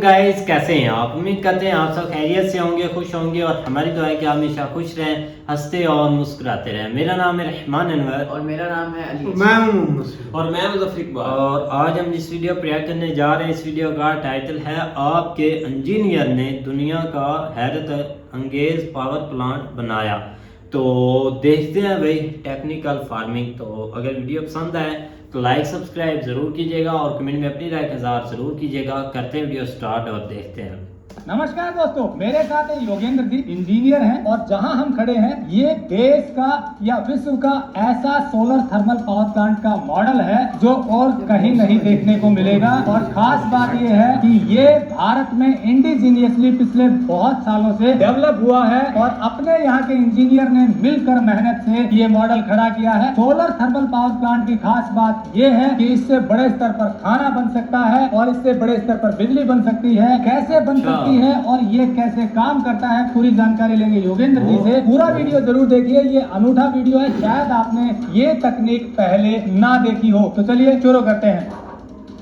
Guys, कैसे हैं आप? उम्मीद करते हैं आप सब खैरियत से होंगे, खुश होंगे और हमारी दुआ है कि आप हमेशा खुश रहें, हंसते और मुस्कुराते रहें। मेरा नाम है रहमान अनवर और मेरा नाम है अली मैं हूं और मैं मुज़फ़्फ़र इकबाल। और आज हम जिस वीडियो प्रयास करने जा रहे हैं, इस वीडियो का टाइटल है आपके इंजीनियर ने दुनिया का हैरत अंगेज पावर प्लांट बनाया। तो देखते हैं भाई टेक्निकल फार्मिंग। तो अगर वीडियो पसंद आए तो लाइक सब्सक्राइब जरूर कीजिएगा और कमेंट में अपनी राय का इज़हार जरूर कीजिएगा। करते हैं वीडियो स्टार्ट और देखते हैं। नमस्कार दोस्तों, मेरे साथ योगेंद्र जी इंजीनियर हैं और जहां हम खड़े हैं ये देश का या विश्व का ऐसा सोलर थर्मल पावर प्लांट का मॉडल है जो और कहीं नहीं देखने को मिलेगा। और खास बात ये है कि ये भारत में इंडिजीनियसली पिछले बहुत सालों से डेवलप हुआ है और अपने यहाँ के इंजीनियर ने मिलकर मेहनत से ये मॉडल खड़ा किया है। सोलर थर्मल पावर प्लांट की खास बात ये है कि इससे बड़े स्तर पर खाना बन सकता है और इससे बड़े स्तर पर बिजली बन सकती है। कैसे बन सकती है और ये कैसे काम करता है, पूरी जानकारी लेंगे योगेंद्र जी से। पूरा वीडियो जरूर देखिए, ये अनूठा वीडियो है, शायद आपने ये तकनीक पहले ना देखी हो। तो चलिए शुरू करते हैं।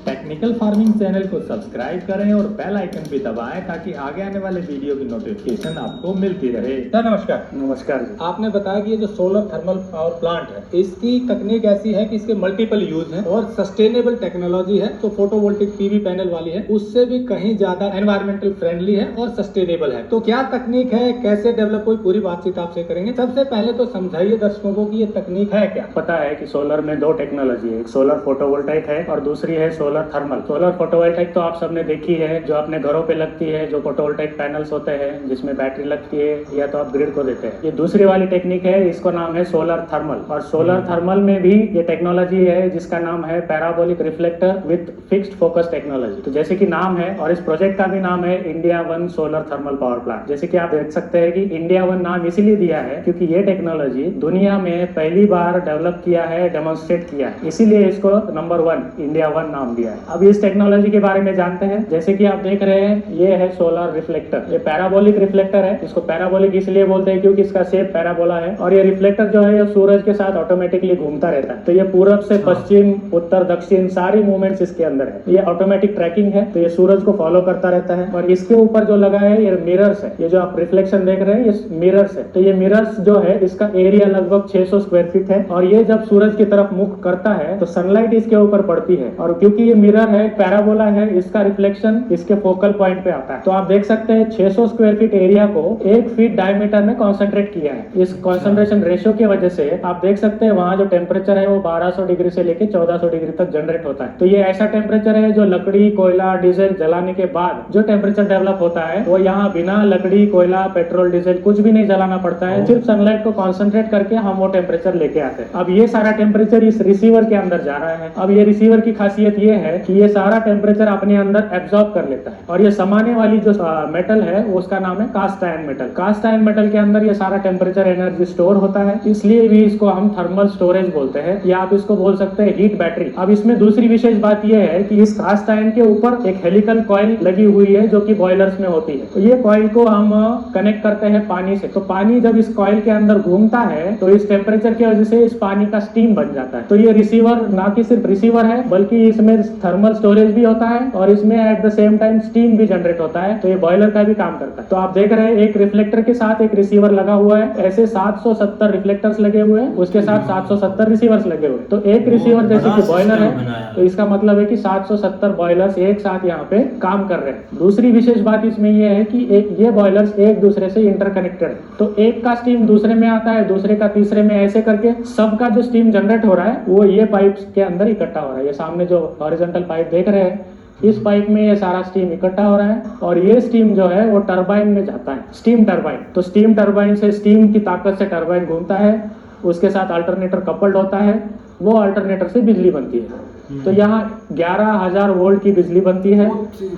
टेक्निकल फार्मिंग चैनल को सब्सक्राइब करें और बेल आइकन भी दबाएं ताकि आगे आने वाले वीडियो की नोटिफिकेशन आपको मिलती रहे। सर नमस्कार। नमस्कार जी। आपने बताया कि ये जो सोलर थर्मल पावर प्लांट है इसकी तकनीक ऐसी है कि इसके मल्टीपल यूज है और सस्टेनेबल टेक्नोलॉजी है, तो फोटोवोल्टिक पीवी पैनल वाली है, उससे भी कहीं ज्यादा एनवायरमेंटल फ्रेंडली है और सस्टेनेबल है। तो क्या तकनीक है, कैसे डेवलप हुई, पूरी बातचीत आपसे करेंगे। सबसे पहले तो समझाइए दर्शकों को कि ये तकनीक है क्या। पता है कि सोलर में दो टेक्नोलॉजी है, एक सोलर फोटोवोल्टाइक है और दूसरी है सोलर थर्मल। सोलर फोटोवोल्टाइक तो आप सबने देखी है, जो अपने घरों पे लगती है, जो फोटोवोल्टाइक पैनल्स होते हैं जिसमें बैटरी लगती है या तो आप ग्रिड को देते हैं। ये दूसरी वाली टेक्निक है, इसको नाम है सोलर थर्मल। और सोलर थर्मल में भी ये टेक्नोलॉजी है जिसका नाम है parabolic reflector with fixed focus technology. तो जैसे कि नाम है और इस प्रोजेक्ट का भी नाम है India 1 solar thermal power plant. जैसे कि आप देख सकते हैं कि इंडिया 1 नाम इसीलिए दिया है क्योंकि ये टेक्नोलॉजी दुनिया में पहली बार डेवलप किया है, डेमोन्स्ट्रेट किया है, इसीलिए इसको नंबर 1 इंडिया 1 नाम दिया है। अब इस टेक्नोलॉजी के बारे में जानते हैं। जैसे कि आप देख रहे हैं ये है सोलर रिफ्लेक्टर, ये पैराबोलिक रिफ्लेक्टर है। इसको पैराबोलिक इसलिए बोलते हैं क्योंकि इसका शेप पैराबोला है और ये रिफ्लेक्टर जो है ये सूरज के साथ ऑटोमेटिकली घूमता रहता है। तो ये पूरब से पश्चिम, उत्तर, दक्षिण सारी मूवमेंट्स इसके अंदर है। ये ऑटोमेटिक ट्रैकिंग है, तो ये सूरज को फॉलो करता रहता है। और इसके ऊपर जो लगा है ये मिरर्स है, ये जो आप रिफ्लेक्शन देख रहे हैं ये मिरर्स है। तो ये मिरर्स जो है इसका एरिया लगभग 600 स्क्वायर फीट है और ये जब सूरज की तरफ मुख करता है तो सनलाइट इसके ऊपर पड़ती है और क्योंकि ये मिरर है, पैराबोला है, इसका रिफ्लेक्शन इसके फोकल पॉइंट पे आता है। तो आप देख सकते हैं 600 स्क्वायर फीट एरिया को 1 फीट डायमीटर में कॉन्सेंट्रेट किया है। इस कॉन्सेंट्रेशन रेशियो की वजह से आप देख सकते हैं वहां जो टेम्परेचर है वो 1200 डिग्री से लेकर 1400 डिग्री तक जनरेट होता है। तो ये ऐसा टेम्परेचर है जो लकड़ी, कोयला, डीजल जलाने के बाद जो टेम्परेचर डेवलप होता है वो यहाँ बिना लकड़ी, कोयला, पेट्रोल, डीजल कुछ भी नहीं जलाना पड़ता है, सिर्फ सनलाइट को कॉन्सेंट्रेट करके हम वो टेम्परेचर लेके आते हैं। अब ये सारा टेम्परेचर इस रिसीवर के अंदर जा रहा है। अब ये रिसीवर की खासियत ये है कि ये सारा टेम्परेचर अपने अंदर एब्जॉर्ब कर लेता है और ये समाने वाली जो मेटल है उसका नाम है cast iron metal. Cast iron metal के अंदर ये सारा टेम्परेचर एनर्जी स्टोर होता है, इसलिए भी इसको हम थर्मल स्टोरेज बोलते हैं या आप इसको बोल सकते हैं हीट बैटरी। अब इसमें दूसरी विशेष बात यह है कि इस कास्ट आयन के ऊपर एक हेलिकल कॉइल लगी हुई है जो कि बॉयलर्स में होती है। तो ये कॉइल को हम कनेक्ट करते हैं पानी से। तो पानी जब इस कॉइल के अंदर घूमता है तो इस टेम्परेचर की वजह से इस पानी का स्टीम बन जाता है। तो ये रिसीवर ना कि सिर्फ रिसीवर है बल्कि इसमें थर्मल स्टोरेज भी होता है और इसमें at the same time steam भी जनरेट होता है। तो ये बॉयलर का भी काम करता है। तो आप देख रहे हैं एक रिफ्लेक्टर के साथ एक रिसीवर लगा हुआ है, ऐसे 770 रिफ्लेक्टर्स लगे हुए हैं, उसके साथ 770 रिसीवर्स लगे हुए हैं। तो एक रिसीवर जैसे कि बॉयलर है तो इसका मतलब है कि 770 बॉयलर्स एक साथ यहाँ पे काम कर रहे हैं। दूसरी विशेष बात इसमें यह है कि ये बॉयलर्स एक दूसरे से इंटरकनेक्टेड है। तो एक का स्टीम दूसरे में आता है, दूसरे का तीसरे में, ऐसे करके सबका जो स्टीम जनरेट हो रहा है वो ये पाइप्स के अंदर इकट्ठा हो रहा है। ये सामने जो हॉरिजॉन्टल पाइप देख रहे हैं इस पाइप में ये सारा स्टीम इकट्ठा हो रहा है और ये स्टीम जो है वो टरबाइन में जाता है, स्टीम टरबाइन। तो स्टीम टरबाइन से स्टीम की ताकत से टरबाइन घूमता है, उसके साथ अल्टरनेटर कपल्ड होता है, वो अल्टरनेटर से बिजली बनती है। तो यहाँ 11,000 वोल्ट की बिजली बनती है,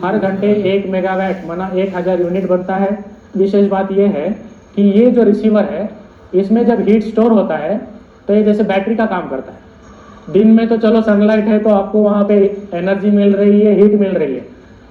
हर घंटे 1 मेगावाट माना 1000 यूनिट बनता है। विशेष बात यह है कि ये जो रिसीवर है इसमें जब हीट स्टोर होता है तो ये जैसे बैटरी का काम करता है। दिन में तो चलो सनलाइट है तो आपको वहाँ पे एनर्जी मिल रही है, हीट मिल रही है,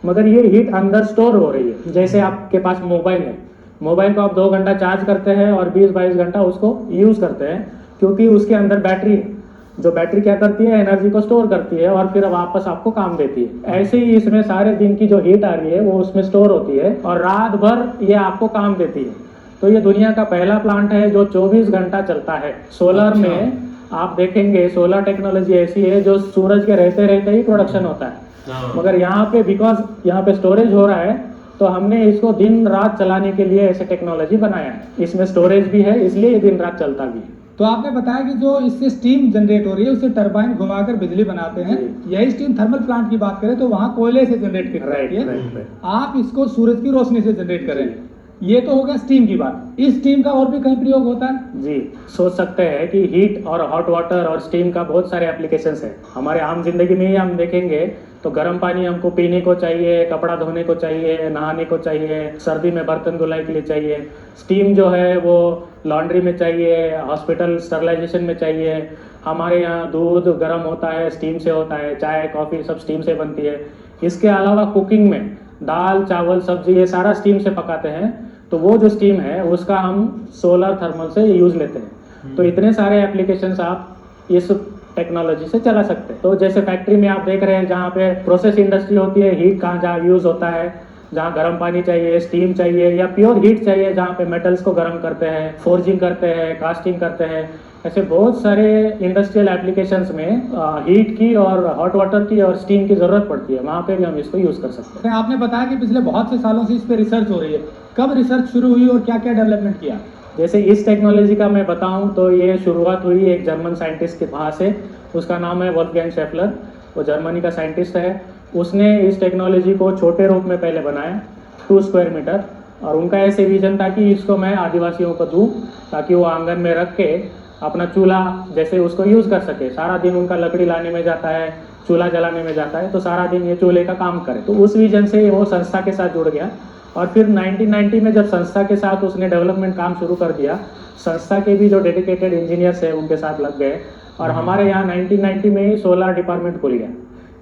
मगर ये हीट अंदर स्टोर हो रही है। जैसे आपके पास मोबाइल है, मोबाइल को आप 2 घंटा चार्ज करते हैं और 20-22 घंटा उसको यूज़ करते हैं क्योंकि उसके अंदर बैटरी है। जो बैटरी क्या करती है, एनर्जी को स्टोर करती है और फिर वापस आपको काम देती है। ऐसे ही इसमें सारे दिन की जो हीट आ रही है वो उसमें स्टोर होती है और रात भर ये आपको काम देती है। तो ये दुनिया का पहला प्लांट है जो 24 घंटा चलता है। सोलर में आप देखेंगे सोलर टेक्नोलॉजी ऐसी है जो सूरज के रहते रहते ही प्रोडक्शन होता है, मगर यहाँ पे बिकॉज यहाँ पे स्टोरेज हो रहा है तो हमने इसको दिन रात चलाने के लिए ऐसे टेक्नोलॉजी बनाया है। इसमें स्टोरेज भी है इसलिए ये दिन रात चलता भी है। तो आपने बताया कि जो इससे स्टीम जनरेट हो रही है उससे टरबाइन घुमाकर बिजली बनाते हैं। यही स्टीम थर्मल प्लांट की बात करें तो वहाँ कोयले से जनरेट की जाती है, आप इसको सूरज की रोशनी से जनरेट करें। ये तो हो गया स्टीम की बात। इस स्टीम का और भी कहीं प्रयोग होता है? जी, सोच सकते हैं कि हीट और हॉट वाटर और स्टीम का बहुत सारे एप्लीकेशंस है। हमारे आम जिंदगी में ही हम देखेंगे तो गर्म पानी हमको पीने को चाहिए, कपड़ा धोने को चाहिए, नहाने को चाहिए, सर्दी में बर्तन धुलाई के लिए चाहिए। स्टीम जो है वो लॉन्ड्री में चाहिए, हॉस्पिटल स्टरलाइजेशन में चाहिए। हमारे यहाँ दूध गर्म होता है स्टीम से होता है, चाय कॉफ़ी सब स्टीम से बनती है। इसके अलावा कुकिंग में दाल चावल सब्जी ये सारा स्टीम से पकाते हैं, तो वो जो स्टीम है उसका हम सोलर थर्मल से यूज़ लेते हैं। तो इतने सारे एप्लीकेशंस आप इस टेक्नोलॉजी से चला सकते हैं। तो जैसे फैक्ट्री में आप देख रहे हैं जहाँ पे प्रोसेस इंडस्ट्री होती है, हीट कहाँ जहाँ यूज़ होता है, जहाँ गर्म पानी चाहिए, स्टीम चाहिए या प्योर हीट चाहिए, जहाँ पे मेटल्स को गर्म करते हैं, फोर्जिंग करते हैं, कास्टिंग करते हैं, ऐसे बहुत सारे इंडस्ट्रियल एप्लीकेशंस में हीट की और हॉट वाटर की और स्टीम की ज़रूरत पड़ती है। वहाँ पे भी हम इसको यूज़ कर सकते हैं। आपने बताया कि पिछले बहुत से सालों से इस पर रिसर्च हो रही है। कब रिसर्च शुरू हुई और क्या क्या डेवलपमेंट किया? जैसे इस टेक्नोलॉजी का मैं बताऊं तो ये शुरुआत हुई एक जर्मन साइंटिस्ट के वहाँ से, उसका नाम है वोल्फगैंग शेफलर। वो जर्मनी का साइंटिस्ट है। उसने इस टेक्नोलॉजी को छोटे रूप में पहले बनाया 2 स्क्वायर मीटर, और उनका ऐसे विजन था कि इसको मैं आदिवासियों को दूँ ताकि वो आंगन में रख के अपना चूल्हा जैसे उसको यूज़ कर सके। सारा दिन उनका लकड़ी लाने में जाता है, चूल्हा जलाने में जाता है, तो सारा दिन ये चूल्हे का काम करे। तो उस विजन से वो संस्था के साथ जुड़ गया और फिर 1990 में जब संस्था के साथ उसने डेवलपमेंट काम शुरू कर दिया, संस्था के भी जो डेडिकेटेड इंजीनियर्स है उनके साथ लग गए और हमारे यहाँ 1990 में ही सोलर डिपार्टमेंट खुल गया।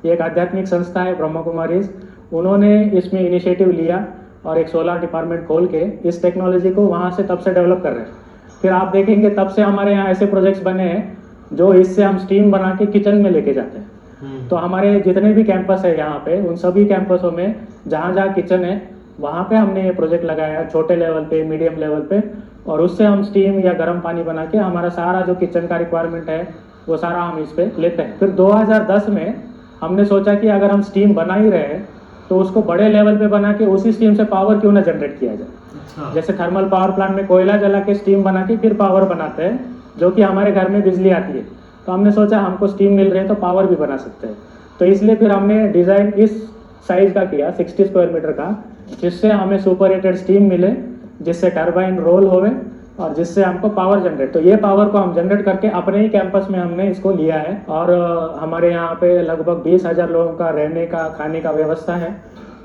ये एक आध्यात्मिक संस्था है ब्रह्मा कुमारीज, उन्होंने इसमें इनिशिएटिव लिया और एक सोलर डिपार्टमेंट खोल के इस टेक्नोलॉजी को वहाँ से तब से डेवलप कर रहे हैं। फिर आप देखेंगे तब से हमारे यहाँ ऐसे प्रोजेक्ट्स बने हैं जो इससे हम स्टीम बना के किचन में लेके जाते हैं। तो हमारे जितने भी कैंपस है यहाँ पे, उन सभी कैंपसों में जहाँ जहाँ किचन है वहाँ पे हमने ये प्रोजेक्ट लगाया है, छोटे लेवल पे, मीडियम लेवल पे, और उससे हम स्टीम या गर्म पानी बना के हमारा सारा जो किचन का रिक्वायरमेंट है वो सारा हम इस पे लेते हैं। फिर 2010 में हमने सोचा कि अगर हम स्टीम बना ही रहे हैं तो उसको बड़े लेवल पे बना के उसी स्टीम से पावर क्यों ना जनरेट किया जाए। जैसे थर्मल पावर प्लांट में कोयला जला के स्टीम बना के फिर पावर बनाते हैं, जो कि हमारे घर में बिजली आती है। तो हमने सोचा हमको स्टीम मिल रही है तो पावर भी बना सकते हैं। तो इसलिए फिर हमने डिज़ाइन इस साइज का किया 60 स्क्वायर मीटर का, जिससे हमें सुपर हीटेड स्टीम मिले, जिससे टरबाइन रोल होवे और जिससे हमको पावर जनरेट। तो ये पावर को हम जनरेट करके अपने ही कैंपस में हमने इसको लिया है और हमारे यहाँ पे लगभग 20,000 लोगों का रहने का खाने का व्यवस्था है।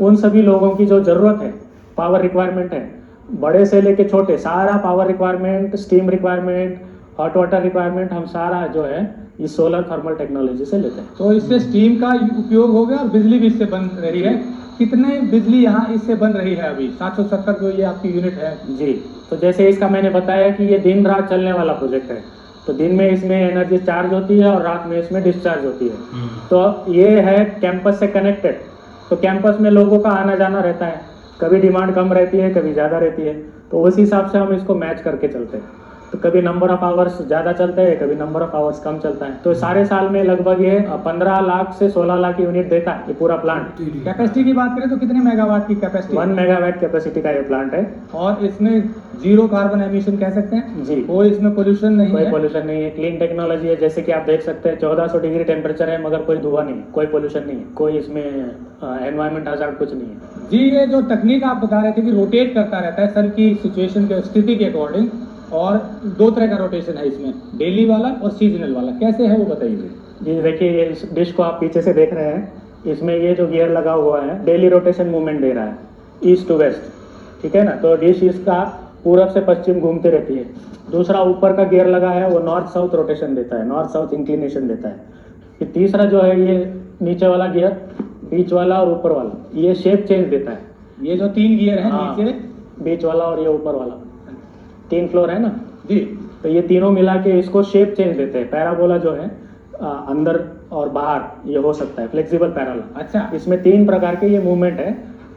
उन सभी लोगों की जो ज़रूरत है, पावर रिक्वायरमेंट है, बड़े से लेके छोटे, सारा power requirement, steam requirement, hot water requirement हम सारा जो है इस सोलर थर्मल टेक्नोलॉजी से लेते हैं। तो इससे स्टीम का उपयोग हो गया और बिजली भी इससे बन रही है। कितने बिजली यहाँ इससे बन रही है अभी? 770 जो ये आपकी यूनिट है। जी, तो जैसे इसका मैंने बताया कि ये दिन रात चलने वाला प्रोजेक्ट है। तो दिन में इसमें एनर्जी चार्ज होती है और रात में इसमें डिस्चार्ज होती है। तो ये है कैंपस से कनेक्टेड। तो कैंपस में लोगों का आना जाना रहता है, कभी डिमांड कम रहती है, कभी ज़्यादा रहती है, तो उस हिसाब से हम इसको मैच करके चलते हैं। तो कभी नंबर ऑफ आवर्स ज़्यादा चलते हैं, कभी नंबर ऑफ आवर्स कम चलता है। तो सारे साल में लगभग ये 15 लाख से 16 लाख यूनिट देता है ये पूरा प्लांट। कैपेसिटी की बात करें तो कितने मेगावाट की कैपेसिटी? 1 मेगावाट कैपेसिटी का ये प्लांट है। और इसमें जीरो कार्बन एमिशन कह सकते हैं जी, कोई इसमें पोल्यूशन नहीं कोई है। पोल्यूशन नहीं है, क्लीन टेक्नोलॉजी है। जैसे कि आप देख सकते हैं 1400 डिग्री टेम्परेचर है मगर कोई धुआं नहीं, कोई पोल्यूशन नहीं है, कोई इसमें एनवायरमेंट हजार्ड कुछ नहीं है। जी, ये जो तकनीक आप बता रहे थे कि रोटेट करता रहता है सन की सिचुएशन के स्थिति के अकॉर्डिंग, और 2 तरह का रोटेशन है इसमें, डेली वाला और सीजनल वाला, कैसे है वो बताइए। जी देखिए, ये इस डिश को आप पीछे से देख रहे हैं, इसमें ये जो गियर लगा हुआ है डेली रोटेशन मूवमेंट दे रहा है ईस्ट टू वेस्ट, ठीक है ना। तो डिश इसका पूरब से पश्चिम घूमती रहती है। दूसरा ऊपर का गियर लगा है वो नॉर्थ साउथ रोटेशन देता है, नॉर्थ साउथ इंक्लिनेशन देता है। फिर तीसरा जो है ये नीचे वाला गियर, बीच वाला और ऊपर वाला, ये शेप चेंज देता है। ये जो 3 गियर है, नीचे, बीच वाला और ये ऊपर वाला, 3 फ्लोर है ना जी, तो ये तीनों मिला के इसको शेप चेंज देते हैं। पैराबोला जो है अंदर और बाहर ये हो सकता है, फ्लेक्सिबल पैरेलल। अच्छा, इसमें 3 प्रकार के ये मूवमेंट है।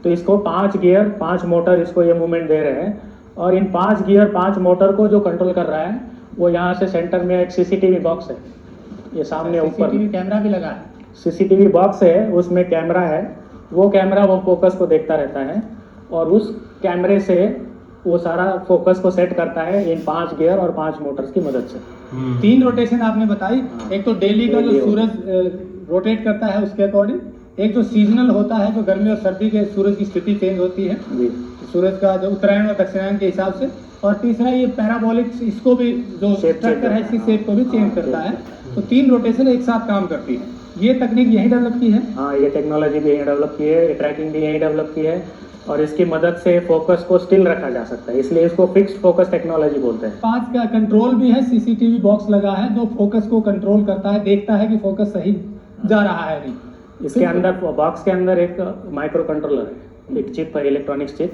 तो इसको 5 गियर 5 मोटर इसको ये मूवमेंट दे रहे हैं, और इन 5 गियर 5 मोटर को जो कंट्रोल कर रहा है वो यहाँ से सेंटर में एक सीसीटीवी बॉक्स है, ये सामने ऊपर सीसीटीवी कैमरा भी लगा है। सीसीटीवी बॉक्स है, उसमें कैमरा है। वो कैमरा वो फोकस को देखता रहता है, और उस कैमरे से वो सारा फोकस को सेट करता है इन 5 गियर और 5 मोटर्स की मदद से। 3 रोटेशन आपने बताई, एक तो डेली का जो Daily सूरज रोटेट करता है उसके अकॉर्डिंग, एक जो सीजनल होता है जो गर्मी और सर्दी के सूरज की स्थिति चेंज होती है, जी सूरज का जो उत्तरायण और दक्षिणायन के हिसाब से, और तीसरा ये पैराबोलिक, इसको भी जो Shape स्ट्रक्चर है change इसकी शेप को भी चेंज करता है। तो 3 रोटेशन एक साथ काम करती है। ये तकनीक यही डेवलप की है। हाँ, ये टेक्नोलॉजी भी यही डेवलप की है, ये ट्रैकिंग भी यही डेवलप की है, और इसकी मदद से फोकस को स्टिल रखा जा सकता है, इसलिए इसको फिक्स्ड फोकस टेक्नोलॉजी बोलते हैं। 5 का कंट्रोल भी है, सीसीटीवी बॉक्स लगा है जो फोकस को कंट्रोल करता है, देखता है कि फोकस सही जा रहा है नहीं। इसके अंदर बॉक्स के अंदर एक माइक्रो कंट्रोलर है, एक चिप है, इलेक्ट्रॉनिक्स चिप,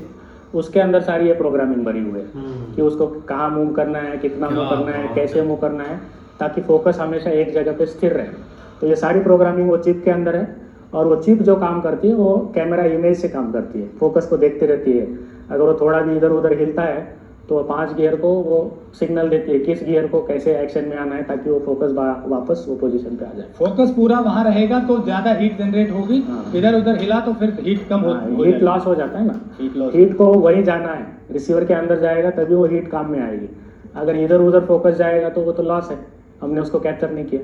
उसके अंदर सारी ये प्रोग्रामिंग बनी हुई है कि उसको कहाँ मूव करना है, कितना मूव करना है, कैसे मूव करना है, ताकि फोकस हमेशा एक जगह पे स्थिर रहे। तो ये सारी प्रोग्रामिंग वो चिप के अंदर है, और वो चिप जो काम करती है वो कैमरा इमेज से काम करती है, फोकस को देखती रहती है। अगर वो थोड़ा भी इधर उधर हिलता है तो 5 गियर को वो सिग्नल देती है किस गियर को कैसे एक्शन में आना है, ताकि वो फोकस वापस वो पोजीशन पे आ जाए। फोकस पूरा वहां रहेगा तो ज्यादा हीट जनरेट होगी, हाँ। इधर उधर हिला तो फिर हीट कम हो हीट जाएगी। लॉस हो जाता है ना, हीट लॉस। हीट को वही जाना है, रिसीवर के अंदर जाएगा तभी वो हीट काम में आएगी। अगर इधर उधर फोकस जाएगा तो वो तो लॉस है, हमने उसको कैप्चर नहीं किया,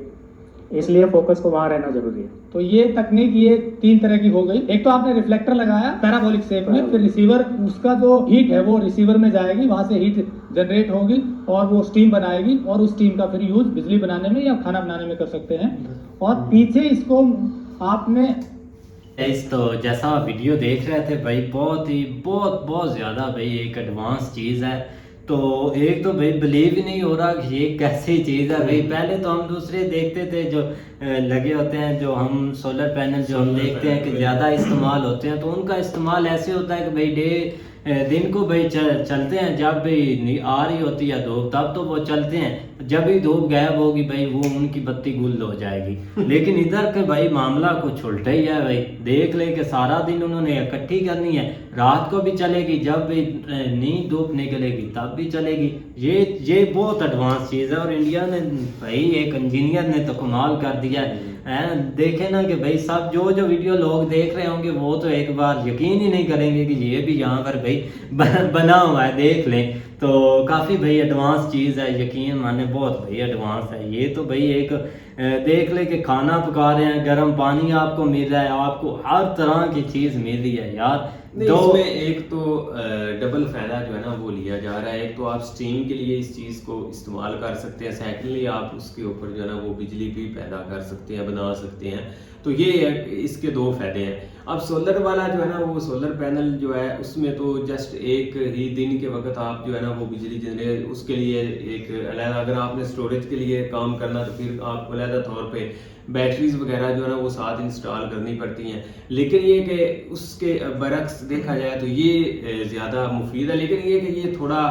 इसलिए फोकस को वहां रहना जरूरी है। तो ये तकनीक ये 3 तरह की हो गई। एक तो आपने रिफ्लेक्टर लगाया पैराबोलिक शेप में, फिर रिसीवर, उसका जो हीट है वो रिसीवर में जाएगी, वहां से हीट जनरेट होगी और वो स्टीम बनाएगी, और उस स्टीम का फिर यूज बिजली बनाने में या खाना बनाने में कर सकते हैं। और पीछे इसको आपने इस तो जैसा वीडियो देख रहे थे भाई, बहुत ज़्यादा भाई एक एडवांस चीज़ है। तो एक तो भाई बिलीव ही नहीं हो रहा कि ये कैसी चीज़ है भाई। पहले तो हम दूसरे देखते थे जो लगे होते हैं, जो हम सोलर पैनल जो हम देखते हैं कि ज़्यादा इस्तेमाल होते हैं, तो उनका इस्तेमाल ऐसे होता है कि भाई दिन को भाई चलते हैं, जब भाई आ रही होती है धूप तब तो वो चलते हैं, जब भी धूप गायब होगी भाई वो उनकी बत्ती गुल हो जाएगी। लेकिन इधर के भाई मामला कुछ उल्टा ही है भाई। देख ले कि सारा दिन उन्होंने इकट्ठी करनी है, रात को भी चलेगी, जब भी नींद धूप निकलेगी तब भी चलेगी। ये बहुत एडवांस चीज़ है, और इंडिया ने भाई एक इंजीनियर ने तो कमाल कर दिया है। देखे ना कि भाई सब जो वीडियो लोग देख रहे होंगे वो तो एक बार यकीन ही नहीं करेंगे कि ये भी यहाँ पर भाई बना हुआ है, देख लें। तो काफ़ी भाई एडवांस चीज़ है, यकीन माने बहुत भाई एडवांस है। ये तो भाई एक देख ले कि खाना पका रहे हैं, गर्म पानी आपको मिल रहा है, आपको हर तरह की चीज़ मिल रही है यार। नहीं, इसमें एक तो डबल फायदा जो है ना वो लिया जा रहा है। एक तो आप स्टीम के लिए इस चीज़ को इस्तेमाल कर सकते हैं, सेकेंडली आप उसके ऊपर जो है ना वो बिजली भी पैदा कर सकते हैं, बना सकते हैं। तो ये इसके 2 फायदे हैं। अब सोलर वाला जो है ना वो सोलर पैनल जो है उसमें तो जस्ट एक ही दिन के वक्त आप जो है ना वो बिजली जनरेट, उसके लिए एक अलग, अगर आपने स्टोरेज के लिए काम करना तो फिर आपको अलग तौर पे बैटरीज वगैरह जो है ना वो साथ इंस्टॉल करनी पड़ती हैं। लेकिन ये कि उसके बरक्स देखा जाए तो ये ज़्यादा मुफीद है, लेकिन ये कि ये थोड़ा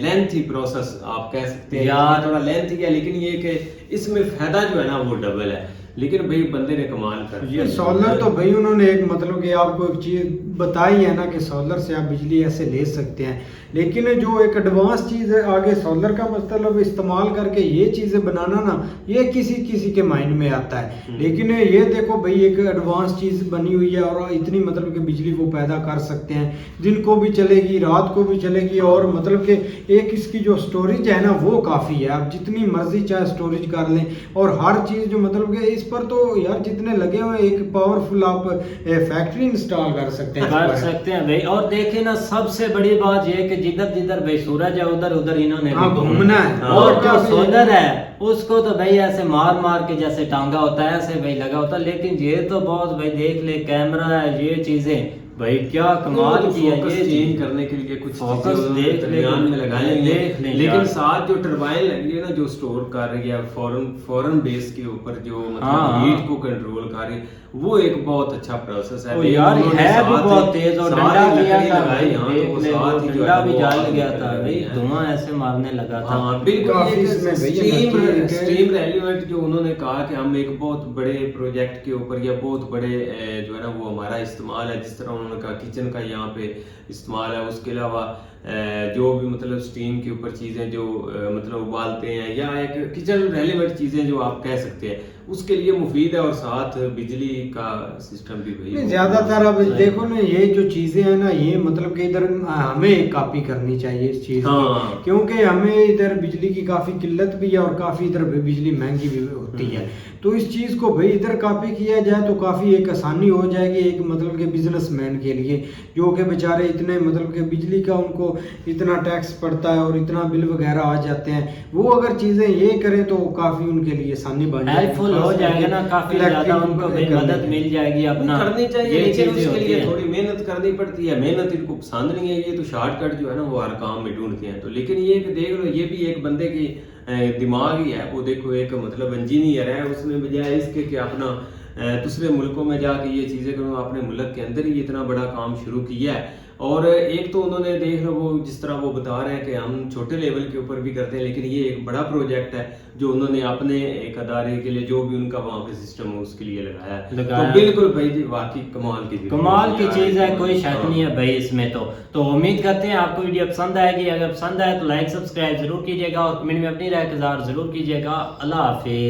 लेंथी प्रोसेस आप कह सकते हैं यार, थोड़ा लेंथी है, लेकिन ये कि इसमें फ़ायदा जो है ना वो डबल है। लेकिन भाई बंदे ने कमाल कर ये सोलर तो भाई उन्होंने एक मतलब कि आपको एक चीज़ बताई है ना कि सोलर से आप बिजली ऐसे ले सकते हैं, लेकिन जो एक एडवांस चीज़ है आगे सोलर का मतलब इस्तेमाल करके ये चीज़ें बनाना ना, ये किसी के माइंड में आता है। लेकिन ये देखो भाई एक एडवांस चीज़ बनी हुई है, और इतनी मतलब कि बिजली वो पैदा कर सकते हैं, दिन को भी चलेगी, रात को भी चलेगी, और मतलब कि एक इसकी जो स्टोरेज है ना वो काफ़ी है। आप जितनी मर्जी चाहे स्टोरेज कर लें, और हर चीज़ जो मतलब कि इस पर तो यार जितने लगे हुए एक पावरफुल आप फैक्ट्री इंस्टॉल कर सकते हैं भाई। और देखे ना सबसे बड़ी बात ये कि जिधर जिधर भाई सूरज है उधर उधर इन्होंने घूमना है। और जो सोलर है उसको तो भाई ऐसे मार के जैसे टांगा होता है ऐसे भाई लगा होता है। लेकिन ये तो बहुत भाई देख ले कैमरा है, ये चीजें भाई क्या कमाल किया फोकस ये चेंज करने के लिए कुछ फोकस चीजें उन्होंने देख ले, दरमियान में लगाई हुई देख ले हैं, लेकिन यार। साथ जो टरबाइन लगी है ना जो स्टोर कर रही है फॉरेन बेस के ऊपर जो हाँ, मतलब हीट को कंट्रोल कर रही है, वो एक बहुत अच्छा प्रोसेस है। ओ यार उन्होंने है भी साथ बहुत ही- तेज और साथ डंडा ही लिया लकड़ी था लगाई, भाई, हाँ, तो देख वो ले, वो साथ ही जो डंडा है भी वो जल आग गया निकल था भाई, रही है। धुआं ऐसे मारने लगा था। हाँ बिल्कुल, काफी एक इसमें भैया स्टीम नजदीक है। स्टीम रेलिवेंट जो उन्होंने कहा कि हम एक बहुत बड़े प्रोजेक्ट के ऊपर या बहुत बड़े जो है ना वो हमारा इस्तेमाल है, जिस तरह उन्होंने कहा किचन का यहाँ पे इस्तेमाल है, उसके अलावा जो भी मतलब स्टीम के ऊपर चीज़ें जो मतलब उबालते हैं या एक किचन रेलिवेंट चीज़ें जो आप कह सकते हैं, उसके लिए मुफीद है और साथ बिजली का सिस्टम भी भाई नहीं, ज्यादातर अब देखो ना ये जो चीजें हैं ना ये मतलब कि इधर हमें कॉपी करनी चाहिए इस चीज हाँ। की, क्योंकि हमें इधर बिजली की काफी किल्लत भी है और काफी इधर बिजली महंगी भी होती है। तो इस चीज को भाई इधर कॉपी किया जाए तो काफी एक आसानी हो जाएगी एक मतलब के बिजनेसमैन के लिए, जो कि बेचारे इतने मतलब के बिजली का उनको इतना टैक्स पड़ता है और इतना बिल वगैरह आ जाते हैं, वो अगर चीजें ये करें तो काफी उनके लिए आसानी बन जाएगी, हेल्पफुल हो खास जाएगा करके ना, काफी ज्यादा इलेक्ट्रिक उनको भी करने मदद के। मिल जाएगी अपना करनी चाहिए, ये लेकिन चीजें उसके होती लिए हैं। थोड़ी मेहनत करनी पड़ती है। मेहनत इनको पसंद नहीं है, ये तो शॉर्टकट जो है ना वो हर काम में ढूंढते हैं। तो लेकिन ये कि देख लो ये भी एक बंदे की दिमाग ही है, वो देखो एक मतलब इंजीनियर है, उसने बजाय इसके कि अपना दूसरे मुल्कों में जाके ये चीज़ें करो, अपने मुल्क के अंदर ही इतना बड़ा काम शुरू किया है। और एक तो उन्होंने देख लो वो जिस तरह वो बता रहे हैं कि हम छोटे लेवल के ऊपर भी करते हैं, लेकिन ये एक बड़ा प्रोजेक्ट है जो उन्होंने अपने एक अदारे के लिए जो भी उनका वहाँ पे सिस्टम है उसके लिए लगाया है। तो बिल्कुल भाई जी वाकई कमाल की चीज है, कोई शक नहीं है भाई इसमें। तो उम्मीद करते हैं आपको वीडियो पसंद आएगी। अगर पसंद आए तो लाइक सब्सक्राइब जरूर कीजिएगा और कमेंट में अपनी राय का इज़हार जरूर कीजिएगा। अल्लाह हाफिज।